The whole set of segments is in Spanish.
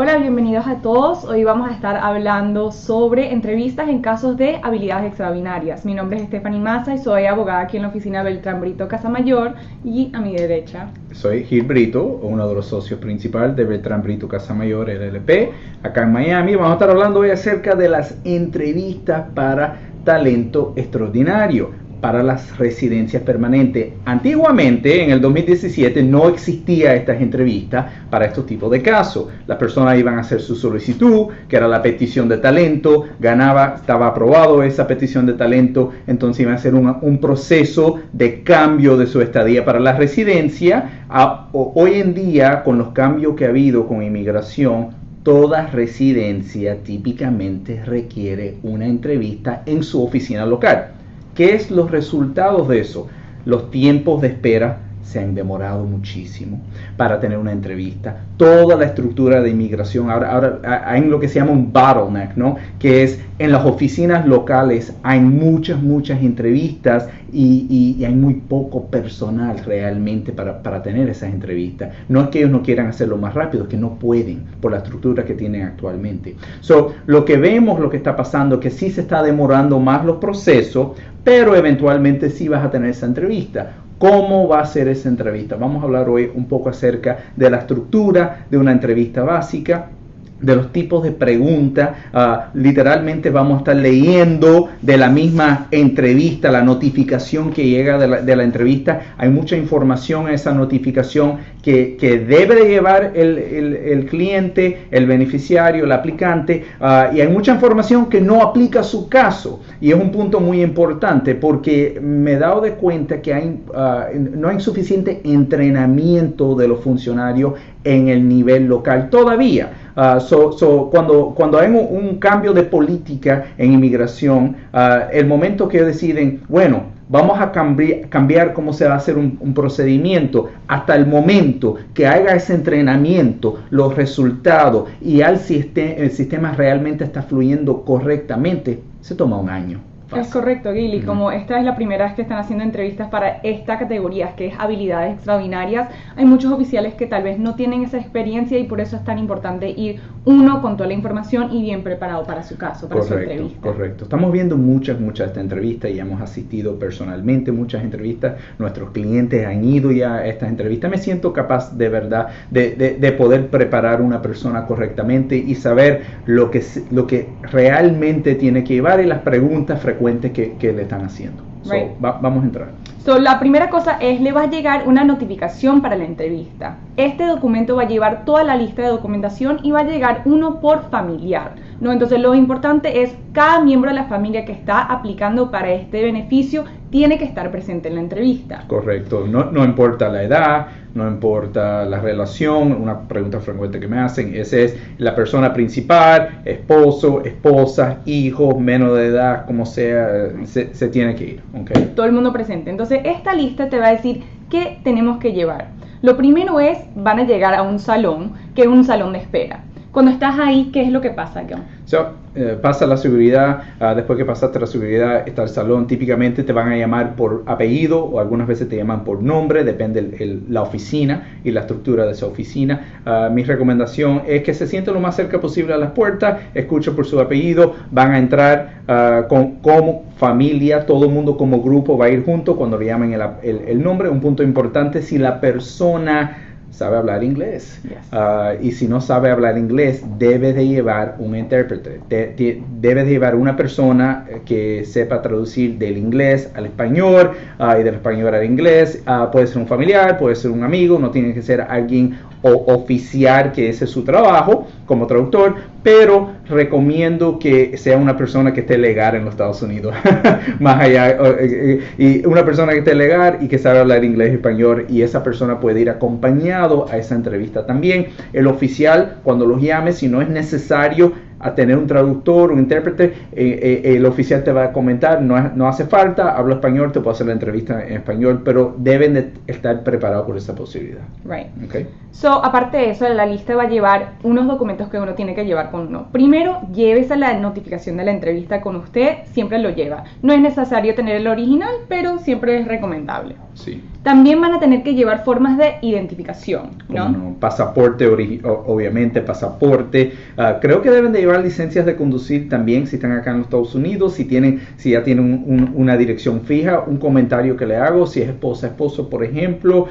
Hola, bienvenidos a todos. Hoy vamos a estar hablando sobre entrevistas en casos de habilidades extraordinarias. Mi nombre es Stephanie Maza y soy abogada aquí en la oficina Beltrán Brito Casamayor, y a mi derecha soy Gil Brito, uno de los socios principales de Beltrán Brito Casamayor LLP, acá en Miami. Vamos a estar hablando hoy acerca de las entrevistas para talento extraordinario, para las residencias permanentes. Antiguamente, en el 2017, no existía estas entrevistas para estos tipos de casos. Las personas iban a hacer su solicitud, que era la petición de talento, estaba aprobado esa petición de talento, entonces iban a hacer un proceso de cambio de su estadía para la residencia. Hoy en día, con los cambios que ha habido con inmigración, toda residencia típicamente requiere una entrevista en su oficina local. ¿Qué es los resultados de eso? Los tiempos de espera se han demorado muchísimo para tener una entrevista. Toda la estructura de inmigración, ahora hay lo que se llama un bottleneck, ¿no? Que es en las oficinas locales hay muchas entrevistas y hay muy poco personal realmente para tener esas entrevistas. No es que ellos no quieran hacerlo más rápido, es que no pueden por la estructura que tienen actualmente. Lo que vemos, lo que está pasando, es que sí se está demorando más los procesos, pero eventualmente sí vas a tener esa entrevista. ¿Cómo va a ser esa entrevista? Vamos a hablar hoy un poco acerca de la estructura de una entrevista básica, de los tipos de preguntas. Literalmente vamos a estar leyendo de la misma entrevista, la notificación que llega de la entrevista. Hay mucha información en esa notificación que debe de llevar el cliente, el beneficiario, el aplicante, y hay mucha información que no aplica a su caso. Y es un punto muy importante porque me he dado de cuenta que no hay suficiente entrenamiento de los funcionarios en el nivel local todavía. Cuando hay un cambio de política en inmigración, el momento que deciden, bueno, vamos a cambiar cómo se va a hacer un procedimiento, hasta el momento que haga ese entrenamiento, los resultados y el sistema realmente está fluyendo correctamente, se toma un año. Es correcto, Gil, y como esta es la primera vez que están haciendo entrevistas para esta categoría, que es habilidades extraordinarias, hay muchos oficiales que tal vez no tienen esa experiencia y por eso es tan importante ir uno con toda la información y bien preparado para su caso, para su entrevista. Correcto. Estamos viendo muchas de estas entrevistas y hemos asistido personalmente a muchas entrevistas. Nuestros clientes han ido ya a estas entrevistas. Me siento capaz de verdad de poder preparar una persona correctamente y saber lo que realmente tiene que llevar y las preguntas frecuentes que le están haciendo. Right. Vamos a entrar. La primera cosa es, le va a llegar una notificación para la entrevista. Este documento va a llevar toda la lista de documentación y va a llegar uno por familiar, ¿no? Entonces lo importante es, cada miembro de la familia que está aplicando para este beneficio tiene que estar presente en la entrevista. Correcto, no importa la edad, no importa la relación. Una pregunta frecuente que me hacen, esa es la persona principal, esposo, esposa, hijos, menor de edad, como sea, se tiene que ir. Okay. Todo el mundo presente. Entonces esta lista te va a decir qué tenemos que llevar. Lo primero es, van a llegar a un salón, que es un salón de espera. Cuando estás ahí, ¿qué es lo que pasa, John? Pasa la seguridad. Después que pasaste la seguridad, está el salón. Típicamente te van a llamar por apellido o algunas veces te llaman por nombre, depende la oficina y la estructura de esa oficina. Mi recomendación es que se sienten lo más cerca posible a las puertas, escuchen por su apellido, van a entrar como familia, todo el mundo como grupo va a ir junto cuando le llamen el nombre. Un punto importante, si la persona sabe hablar inglés, yes. Y si no sabe hablar inglés, debe de llevar un intérprete, debe de llevar una persona que sepa traducir del inglés al español y del español al inglés. Puede ser un familiar, puede ser un amigo, no tiene que ser alguien oficial, que ese es su trabajo como traductor, pero recomiendo que sea una persona que esté legal en los Estados Unidos, más allá, y una persona que esté legal y que sabe hablar inglés y español, y esa persona puede ir acompañado a esa entrevista también. El oficial, cuando los llame, si no es necesario a tener un traductor, un intérprete, el oficial te va a comentar, no hace falta, hablo español, te puedo hacer la entrevista en español, pero deben de estar preparados por esa posibilidad. Right. Okay. Aparte de eso, la lista va a llevar unos documentos que uno tiene que llevar con uno. Primero, llévese la notificación de la entrevista con usted, siempre lo lleva. No es necesario tener el original, pero siempre es recomendable. Sí. También van a tener que llevar formas de identificación, ¿no? No, pasaporte, obviamente, pasaporte. Creo que deben de llevar licencias de conducir también si están acá en los Estados Unidos, si ya tienen una dirección fija. Un comentario que le hago, si es esposo, por ejemplo,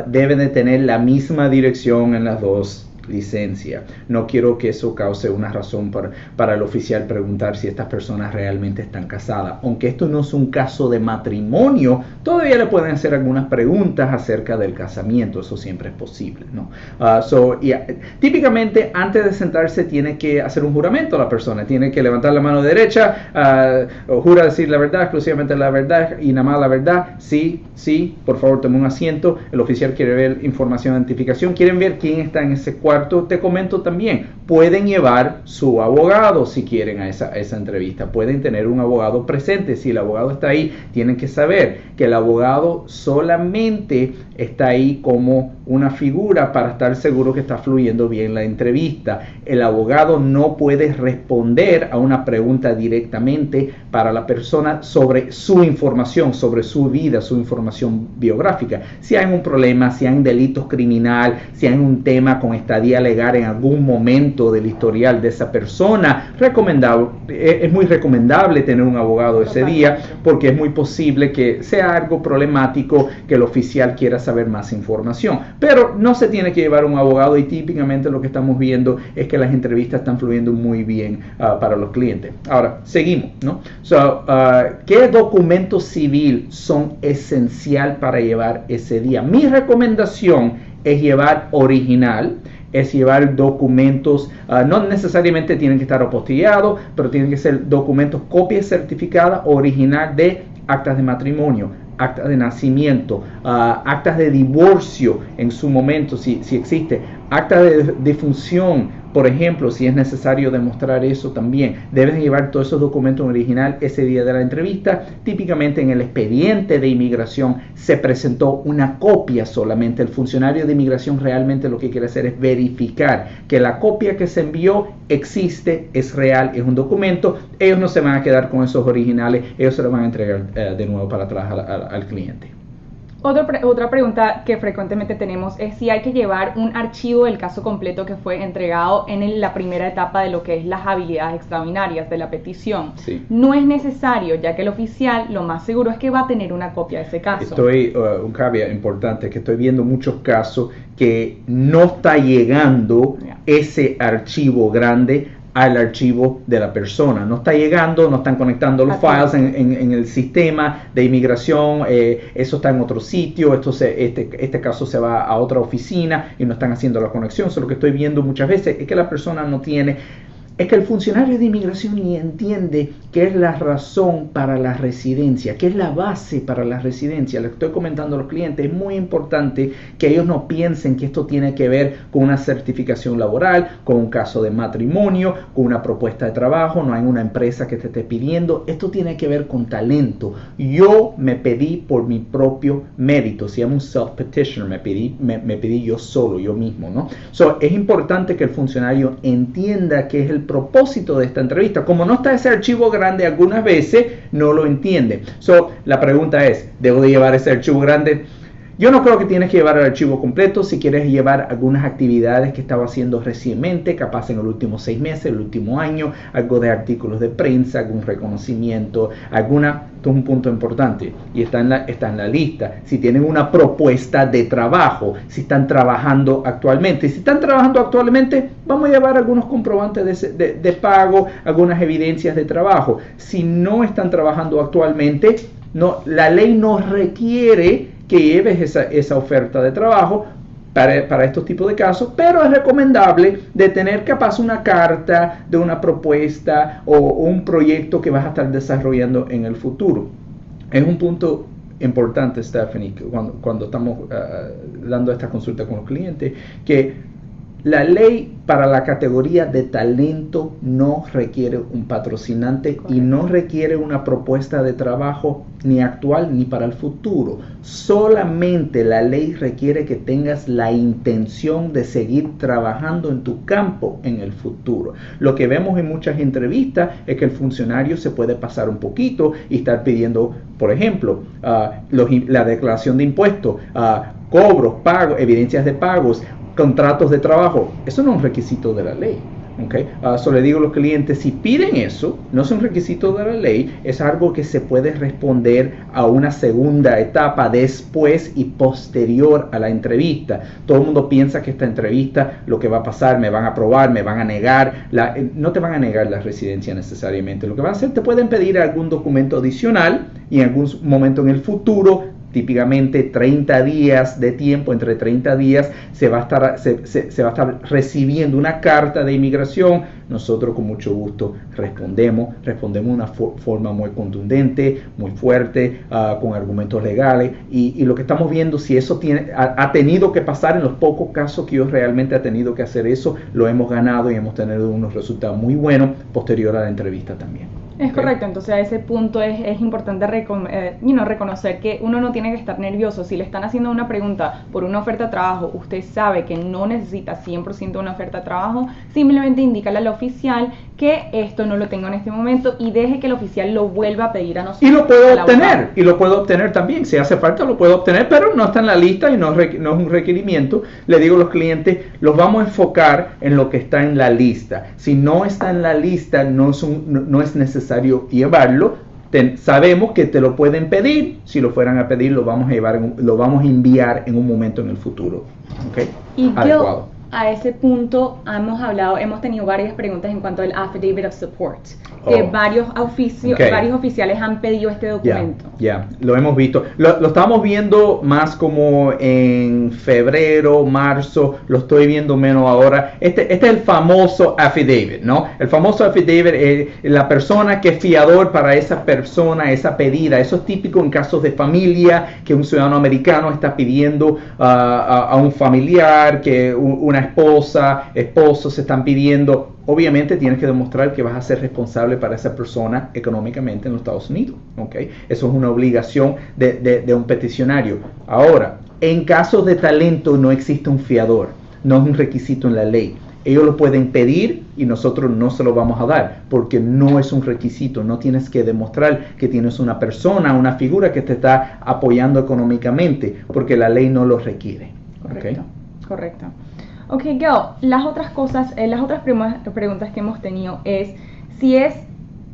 deben de tener la misma dirección en las dos licencia. No quiero que eso cause una razón para el oficial preguntar si estas personas realmente están casadas. Aunque esto no es un caso de matrimonio, todavía le pueden hacer algunas preguntas acerca del casamiento. Eso siempre es posible, ¿no? Típicamente, antes de sentarse, tiene que hacer un juramento a la persona. Tiene que levantar la mano derecha, jura decir la verdad, exclusivamente la verdad y nada más la verdad. Sí, por favor, tome un asiento. El oficial quiere ver información de identificación. Quieren ver quién está en ese cuarto. Te comento también, pueden llevar su abogado si quieren a esa entrevista, pueden tener un abogado presente. Si el abogado está ahí, tienen que saber que el abogado solamente está ahí como una figura para estar seguro que está fluyendo bien la entrevista. El abogado no puede responder a una pregunta directamente para la persona sobre su información, sobre su vida, su información biográfica. Si hay un problema, si hay un delito criminal, si hay un tema con estadía legal en algún momento del historial de esa persona, es muy recomendable tener un abogado ese día, porque es muy posible que sea algo problemático, que el oficial quiera saber más información. Pero no se tiene que llevar un abogado, y típicamente lo que estamos viendo es que las entrevistas están fluyendo muy bien para los clientes. Ahora, seguimos, ¿no? ¿Qué documentos civil son esencial para llevar ese día? Mi recomendación es llevar original, es llevar documentos, no necesariamente tienen que estar apostillados, pero tienen que ser documentos, copias certificadas, original de actas de matrimonio, actas de nacimiento, actas de divorcio en su momento, si existe, actas de defunción, por ejemplo, si es necesario demostrar eso también. Deben llevar todos esos documentos en original ese día de la entrevista. Típicamente en el expediente de inmigración se presentó una copia solamente. El funcionario de inmigración realmente lo que quiere hacer es verificar que la copia que se envió existe, es real, es un documento. Ellos no se van a quedar con esos originales, ellos se los van a entregar de nuevo para atrás al cliente. Otra pregunta que frecuentemente tenemos es si hay que llevar un archivo del caso completo que fue entregado en la primera etapa de lo que es las habilidades extraordinarias de la petición. Sí. No es necesario, ya que el oficial lo más seguro es que va a tener una copia de ese caso. Un caveat importante, que estoy viendo muchos casos que no está llegando ese archivo grande al archivo de la persona. No está llegando, no están conectando los files en el sistema de inmigración, eso está en otro sitio, este caso se va a otra oficina y no están haciendo la conexión. Lo que estoy viendo muchas veces es que la persona es que el funcionario de inmigración ni entiende qué es la razón para la residencia, qué es la base para la residencia. Le estoy comentando a los clientes, es muy importante que ellos no piensen que esto tiene que ver con una certificación laboral, con un caso de matrimonio, con una propuesta de trabajo. No hay una empresa que te esté pidiendo. Esto tiene que ver con talento. Yo me pedí por mi propio mérito, se llama un self-petitioner, me pedí yo solo, yo mismo, ¿no? Es importante que el funcionario entienda qué es el propósito de esta entrevista. Como no está ese archivo grande, algunas veces no lo entiende. La pregunta es, ¿debo de llevar ese archivo grande? Yo no creo que tienes que llevar el archivo completo. Si quieres llevar algunas actividades que estaba haciendo recientemente, capaz en los últimos 6 meses, el último año, algo de artículos de prensa, algún reconocimiento, esto es un punto importante y está en la lista. Si tienen una propuesta de trabajo, si están trabajando actualmente. Si están trabajando actualmente, vamos a llevar algunos comprobantes de pago, algunas evidencias de trabajo. Si no están trabajando actualmente, la ley nos requiere que lleves esa oferta de trabajo para estos tipos de casos, pero es recomendable de tener capaz una carta de una propuesta o un proyecto que vas a estar desarrollando en el futuro. Es un punto importante, Stephanie, cuando estamos dando esta consulta con los clientes, que La ley para la categoría de talento no requiere un patrocinante. Correcto. Y no requiere una propuesta de trabajo ni actual ni para el futuro. Solamente la ley requiere que tengas la intención de seguir trabajando en tu campo en el futuro. Lo que vemos en muchas entrevistas es que el funcionario se puede pasar un poquito y estar pidiendo, por ejemplo, la declaración de impuestos, cobros, pagos, evidencias de pagos, contratos de trabajo. Eso no es un requisito de la ley. Okay. Le digo a los clientes, si piden eso, no es un requisito de la ley, es algo que se puede responder a una segunda etapa después y posterior a la entrevista. Todo el mundo piensa que esta entrevista, lo que va a pasar, me van a aprobar, me van a negar, no te van a negar la residencia necesariamente. Lo que van a hacer, te pueden pedir algún documento adicional y en algún momento en el futuro, típicamente 30 días de tiempo, entre 30 días se va a estar recibiendo una carta de inmigración. Nosotros con mucho gusto respondemos de una forma muy contundente, muy fuerte, con argumentos legales, y lo que estamos viendo, si eso ha tenido que pasar, en los pocos casos que yo realmente ha tenido que hacer eso, lo hemos ganado y hemos tenido unos resultados muy buenos posterior a la entrevista también. Es correcto, entonces a ese punto es importante reconocer que uno no tiene que estar nervioso. Si le están haciendo una pregunta por una oferta de trabajo, usted sabe que no necesita 100% una oferta de trabajo, simplemente indícale al oficial que esto no lo tengo en este momento y deje que el oficial lo vuelva a pedir a nosotros. Y lo puedo obtener también, si hace falta lo puedo obtener, pero no está en la lista y no es un requerimiento. Le digo a los clientes, los vamos a enfocar en lo que está en la lista. Si no está en la lista, no es necesario llevarlo. Sabemos que te lo pueden pedir. Si lo fueran a pedir, lo vamos a enviar en un momento en el futuro. ¿Okay? Y adecuado. A ese punto hemos tenido varias preguntas en cuanto al Affidavit of Support, que varios oficiales han pedido este documento. Lo hemos visto. Lo estamos viendo más como en febrero, marzo, lo estoy viendo menos ahora. Este es el famoso affidavit, ¿no? El famoso affidavit es la persona que es fiador para esa persona, esa pedida. Eso es típico en casos de familia, que un ciudadano americano está pidiendo a un familiar, que una esposo se están pidiendo. Obviamente tienes que demostrar que vas a ser responsable para esa persona económicamente en los Estados Unidos. ¿Okay? Eso es una obligación de un peticionario. Ahora, en casos de talento no existe un fiador, no es un requisito en la ley. Ellos lo pueden pedir y nosotros no se lo vamos a dar porque no es un requisito. No tienes que demostrar que tienes una persona, una figura que te está apoyando económicamente porque la ley no lo requiere. Correcto. ¿Okay? Correcto. Ok, Gail, las otras preguntas que hemos tenido es si es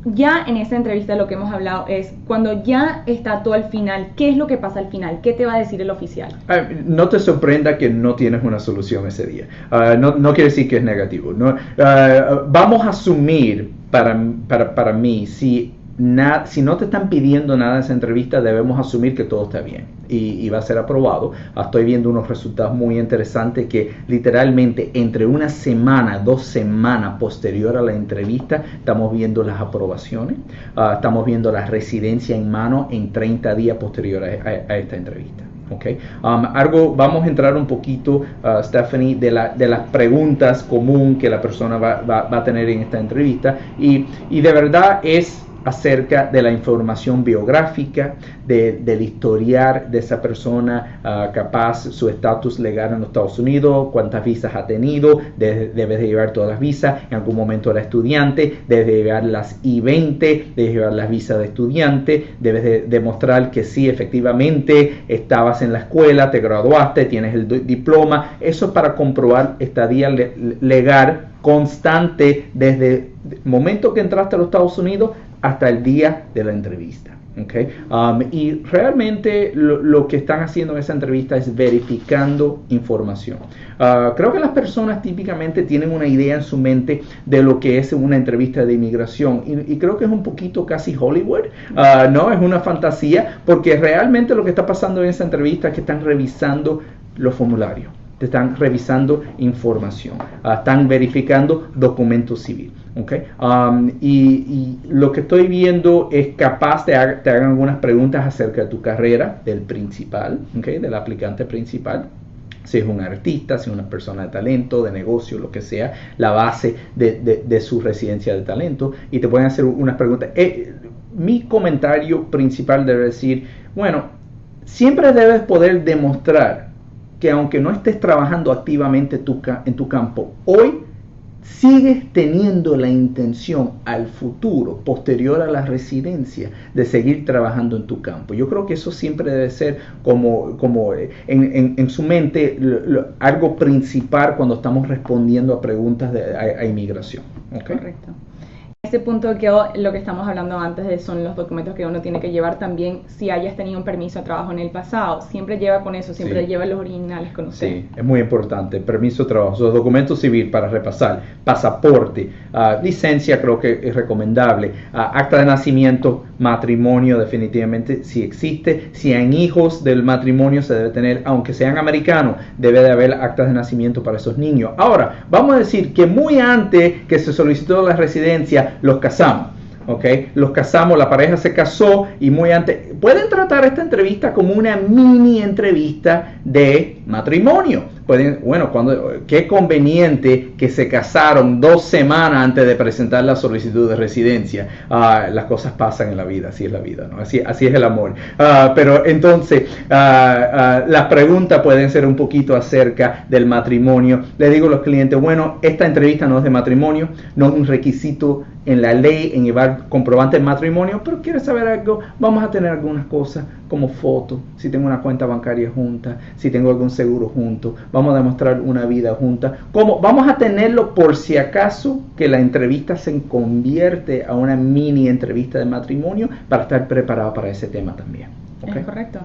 ya en esta entrevista lo que hemos hablado es cuando ya está todo al final, ¿qué es lo que pasa al final? ¿Qué te va a decir el oficial? No te sorprenda que no tienes una solución ese día. No quiere decir que es negativo. No, vamos a asumir para mí, si no te están pidiendo nada en esa entrevista, debemos asumir que todo está bien y va a ser aprobado. Estoy viendo unos resultados muy interesantes que literalmente entre una semana, 2 semanas posterior a la entrevista, estamos viendo las aprobaciones, estamos viendo la residencia en mano en 30 días posterior a esta entrevista. Okay. Vamos a entrar un poquito, Stephanie, de las preguntas común que la persona va a tener en esta entrevista y de verdad es acerca de la información biográfica, del historial de esa persona, capaz su estatus legal en los Estados Unidos, cuántas visas ha tenido, debes de llevar todas las visas, en algún momento era estudiante, debes de llevar las I-20, debes de llevar las visas de estudiante, debes de demostrar que sí, efectivamente, estabas en la escuela, te graduaste, tienes el diploma. Eso es para comprobar estadía legal constante desde el momento que entraste a los Estados Unidos hasta el día de la entrevista. Okay. Y realmente lo que están haciendo en esa entrevista es verificando información. Creo que las personas típicamente tienen una idea en su mente de lo que es una entrevista de inmigración y creo que es un poquito casi Hollywood, no es una fantasía, porque realmente lo que está pasando en esa entrevista es que están revisando los formularios, te están revisando información, están verificando documentos civiles. Okay. Y lo que estoy viendo es capaz te hagan algunas preguntas acerca de tu carrera, del principal, okay, del aplicante principal. si es un artista, si es una persona de talento, de negocio, lo que sea, la base de su residencia de talento, y te pueden hacer unas preguntas. Mi comentario principal debe decir, bueno, siempre debes poder demostrar que aunque no estés trabajando activamente en tu campo, hoy sigues teniendo la intención al futuro, posterior a la residencia, de seguir trabajando en tu campo. Yo creo que eso siempre debe ser como en su mente algo principal cuando estamos respondiendo a preguntas a inmigración. ¿Okay? Correcto. Ese punto que lo que estamos hablando antes son los documentos que uno tiene que llevar también si hayas tenido un permiso de trabajo en el pasado. Siempre lleva con eso, siempre lleva los originales con usted. Sí, es muy importante. Permiso de trabajo, los documentos civiles para repasar, pasaporte, licencia creo que es recomendable, acta de nacimiento, matrimonio definitivamente si existe, si hay hijos del matrimonio se debe tener, aunque sean americanos, debe de haber actas de nacimiento para esos niños. Ahora, vamos a decir que muy antes que se solicitó la residencia, los casamos, ¿ok? Los casamos, la pareja se casó y muy antes, pueden tratar esta entrevista como una mini entrevista de matrimonio. Qué conveniente que se casaron 2 semanas antes de presentar la solicitud de residencia. Las cosas pasan en la vida, así es la vida, ¿no? Así es el amor. Pero entonces, las preguntas pueden ser un poquito acerca del matrimonio. Le digo a los clientes, bueno, esta entrevista no es de matrimonio, no es un requisito en la ley en llevar comprobante de matrimonio, pero quieres saber algo, vamos a tener algunas cosas como fotos, si tengo una cuenta bancaria junta, si tengo algún seguro junto, vamos a demostrar una vida junta, vamos a tenerlo por si acaso que la entrevista se convierte a una mini entrevista de matrimonio para estar preparado para ese tema también. ¿Okay? Es correcto.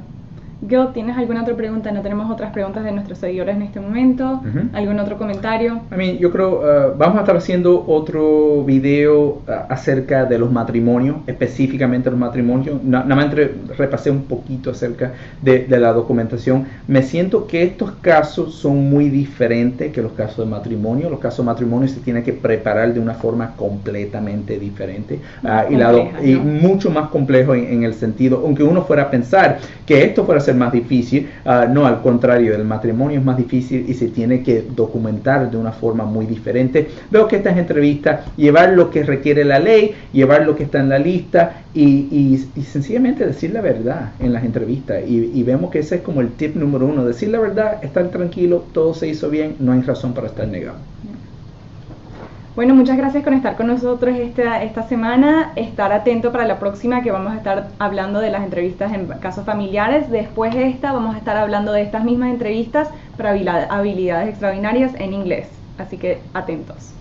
Gil, ¿tienes alguna otra pregunta? No tenemos otras preguntas de nuestros seguidores en este momento. ¿Algún otro comentario? Yo creo vamos a estar haciendo otro video acerca de los matrimonios, específicamente los matrimonios. Nada más repasé un poquito acerca de la documentación. Me siento que estos casos son muy diferentes que los casos de matrimonio. Los casos de matrimonio se tienen que preparar de una forma completamente diferente y mucho más complejo en el sentido, aunque uno fuera a pensar que esto fuera a ser más difícil, no, al contrario, el matrimonio es más difícil y se tiene que documentar de una forma muy diferente. Veo que estas entrevistas, llevar lo que requiere la ley, llevar lo que está en la lista y sencillamente decir la verdad en las entrevistas y vemos que ese es como el tip número 1, decir la verdad, estar tranquilo, todo se hizo bien, no hay razón para estar negado. Bueno, muchas gracias por estar con nosotros esta semana. Estar atento para la próxima, que vamos a estar hablando de las entrevistas en casos familiares. Después de esta vamos a estar hablando de estas mismas entrevistas para habilidades extraordinarias en inglés. Así que atentos.